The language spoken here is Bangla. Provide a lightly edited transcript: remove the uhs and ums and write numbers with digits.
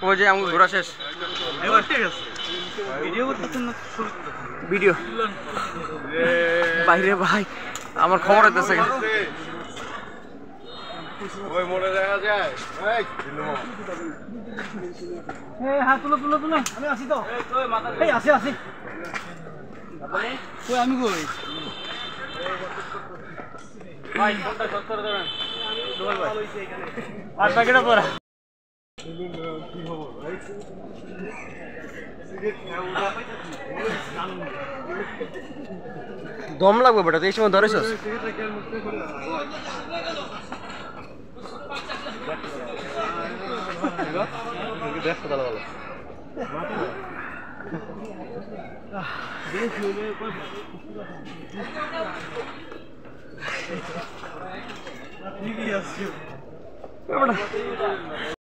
ওই যে আমি ঘোরা শেষ ভিডিও বাইরে ভাই আমার খবর হইতেছে ওই মোড়ে দেখা যায় এই হাত তুলো তুলো তুলো আমি আসি তো এই আসি আসি কই আমি কই ভাই ফোনটা শট করে দেবেন দোল ভাই আর প্যাকেটে পড়া কি খবর ভাই দম লাগবে বেটা এই সময় ধরেছস দেখো দাদা ভালো ঠিক আছে